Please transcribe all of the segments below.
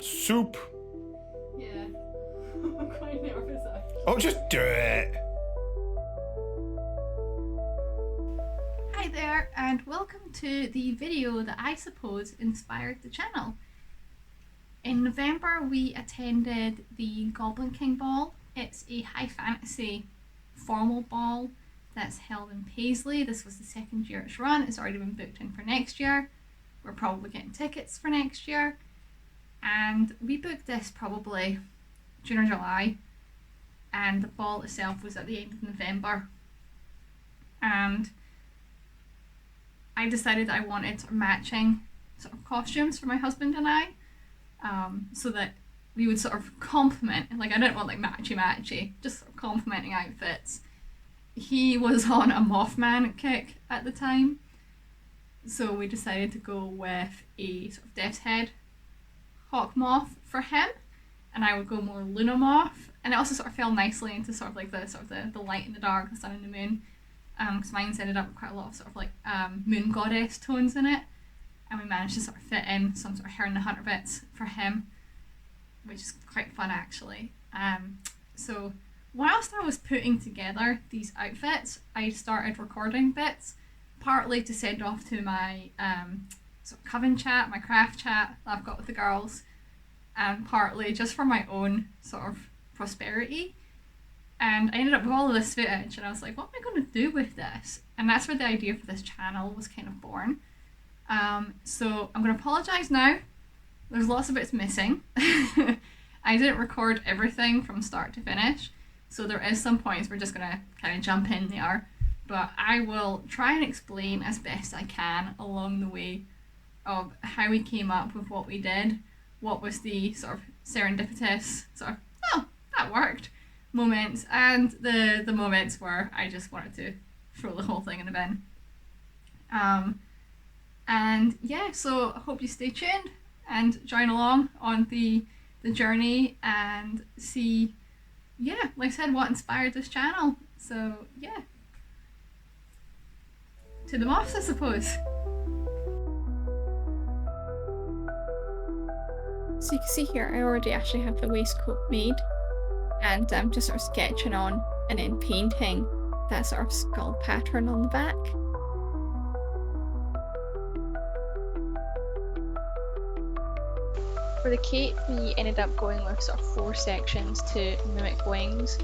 Soup. Yeah. I'm quite nervous actually. Oh, just do it. Hi there, and welcome to the video that I suppose inspired the channel. In November we attended the Goblin King Ball. It's a high fantasy formal ball that's held in Paisley. This was the second year it's run. It's already been booked in for next year. We're probably getting tickets for next year. And we booked this probably June or July, and the ball itself was at the end of November. And I decided that I wanted sort of matching sort of costumes for my husband and I, so that we would sort of complement, like I didn't want like matchy, just sort of complementing outfits. He was on a Mothman kick at the time, so we decided to go with a sort of Death's Head Hawk Moth for him, and I would go more Luna Moth, and it also sort of fell nicely into sort of like the light and the dark, the sun and the moon, because mine's ended up with quite a lot of sort of like moon goddess tones in it, and we managed to sort of fit in some sort of Hare and the Hunter bits for him, which is quite fun actually. So whilst I was putting together these outfits, I started recording bits, partly to send off to my sort of coven chat, my craft chat that I've got with the girls, and partly just for my own sort of prosperity. And I ended up with all of this footage, and I was like, what am I going to do with this? And that's where the idea for this channel was kind of born. So I'm going to apologise now. There's lots of bits missing. I didn't record everything from start to finish, so there is some points we're just going to kind of jump in there. But I will try and explain as best I can along the way of how we came up with what we did, what was the sort of serendipitous sort of, oh, that worked moments, and the moments where I just wanted to throw the whole thing in a bin. And yeah, so I hope you stay tuned and join along on the journey and see, yeah, like I said, what inspired this channel. So yeah, to the Moths, I suppose. So you can see here, I already actually have the waistcoat made, and I'm just sort of sketching on and then painting that sort of skull pattern on the back. For the cape, we ended up going with sort of 4 sections to mimic wings.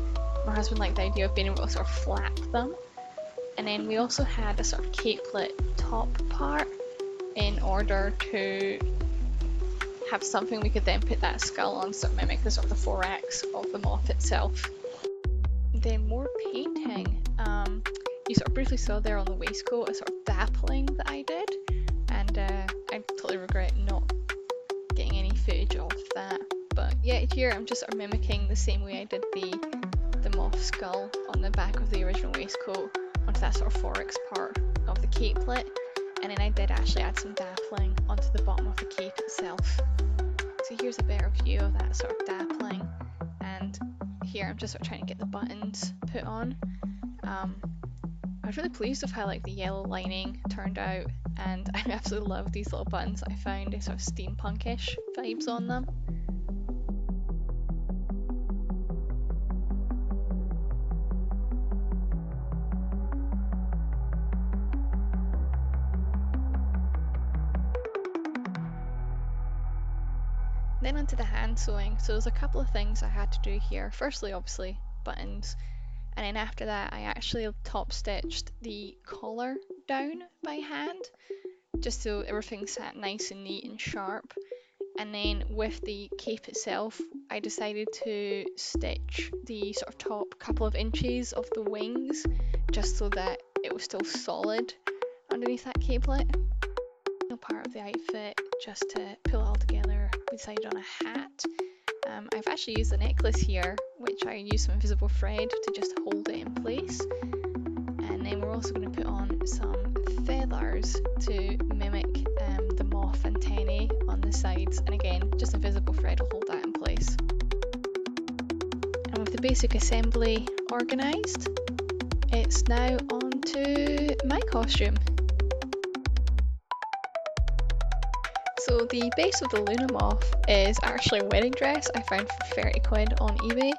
My husband liked the idea of being able to sort of flap them. And then we also had a sort of capelet top part in order to have something we could then put that skull on, sort of mimic the sort of the thorax of the moth itself. Then more painting. You sort of briefly saw there on the waistcoat a sort of dappling that I did, and I totally regret not getting any footage of that. But yeah, here I'm just sort of mimicking the same way I did the moth skull on the back of the original waistcoat onto that sort of thorax part of the capelet, and then I did actually add some dappling onto the bottom of the cape itself. So here's a better view of that sort of dappling, and here I'm just sort of trying to get the buttons put on. I was really pleased with how like the yellow lining turned out, and I absolutely love these little buttons. I found a sort of steampunkish vibes on them. Then onto the hand sewing. So there's a couple of things I had to do here. Firstly, obviously, buttons. And then after that, I actually top stitched the collar down by hand, just so everything sat nice and neat and sharp. And then with the cape itself, I decided to stitch the sort of top couple of inches of the wings, just so that it was still solid underneath that capelet. Part of the outfit, just to pull it all together, we decided on a hat. I've actually used a necklace here, which I used some invisible thread to just hold it in place. And then we're also going to put on some feathers to mimic the moth antennae on the sides, and again, just invisible thread will hold that in place. And with the basic assembly organised, it's now on to my costume. So the base of the Luna Moth is actually a wedding dress I found for 30 quid on eBay.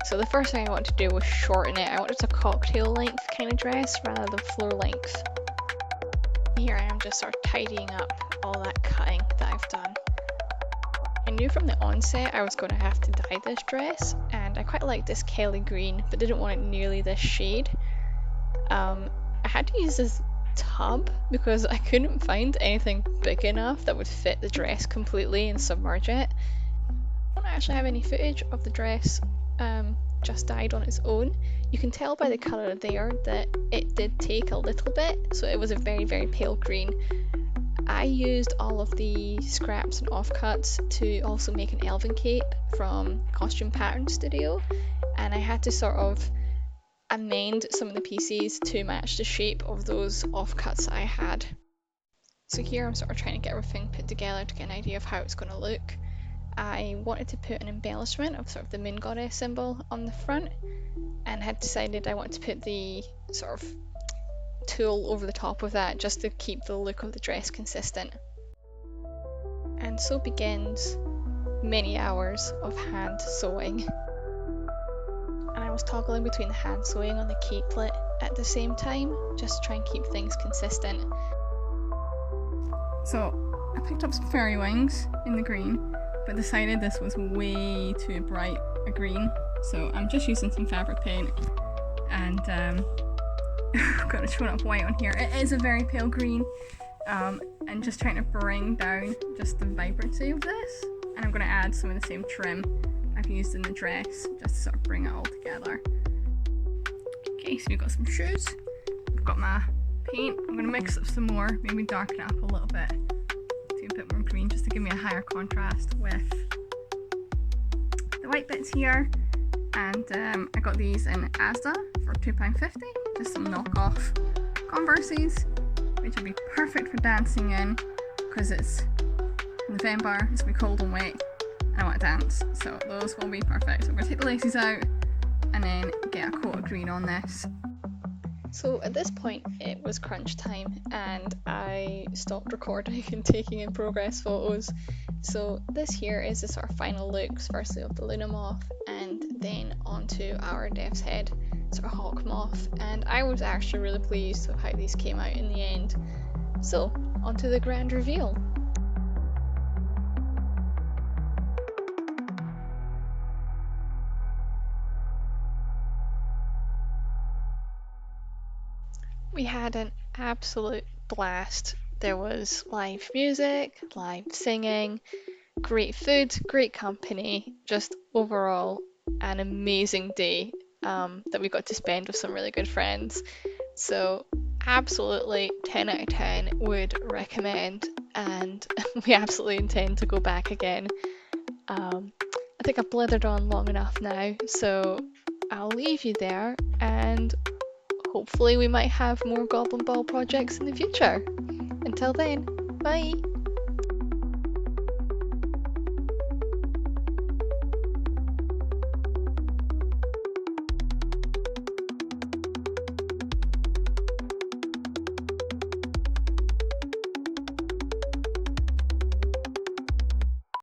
So the first thing I wanted to do was shorten it. I wanted a cocktail length kind of dress rather than floor length. Here I am just sort of tidying up all that cutting that I've done. I knew from the onset I was going to have to dye this dress, and I quite liked this Kelly green but didn't want it nearly this shade. I had to use this tub because I couldn't find anything big enough that would fit the dress completely and submerge it. I don't actually have any footage of the dress just dyed on its own. You can tell by the colour there that it did take a little bit, so it was a very pale green. I used all of the scraps and offcuts to also make an Elven Cape from Costume Pattern Studio, and I had to sort of amend some of the pieces to match the shape of those offcuts that I had. So here I'm sort of trying to get everything put together to get an idea of how it's going to look. I wanted to put an embellishment of sort of the moon goddess symbol on the front, and had decided I want to put the sort of tulle over the top of that just to keep the look of the dress consistent. And so begins many hours of hand sewing. And I was toggling between the hand sewing on the capelet at the same time, just to try and keep things consistent. So I picked up some fairy wings in the green, but decided this was way too bright a green, so I'm just using some fabric paint, and I've got a showing up white on here. It is a very pale green, and just trying to bring down just the vibrancy of this, and I'm going to add some of the same trim I've used in the dress just to sort of bring it all together. Okay, so we've got some shoes, I've got my paint. I'm going to mix up some more, maybe darken it up a little bit to a bit more green just to give me a higher contrast with the white bits here. And I got these in Asda for £2.50, just some knockoff Converses, which will be perfect for dancing in because it's November, it's going to be cold and wet, and I want to dance, so those will be perfect. So I'm going to take the laces out and then get a coat of green on this. So at this point it was crunch time, and I stopped recording and taking in progress photos. So this here is the sort of final looks, firstly of the Luna Moth and then onto our Death's Head sort of hawk moth, and I was actually really pleased with how these came out in the end. So onto the grand reveal. We had an absolute blast. There was live music, live singing, great food, great company, just overall an amazing day that we got to spend with some really good friends. So absolutely 10 out of 10 would recommend, and we absolutely intend to go back again. I think I've blithered on long enough now, so I'll leave you there, and hopefully we might have more Goblin Ball projects in the future. Until then, bye!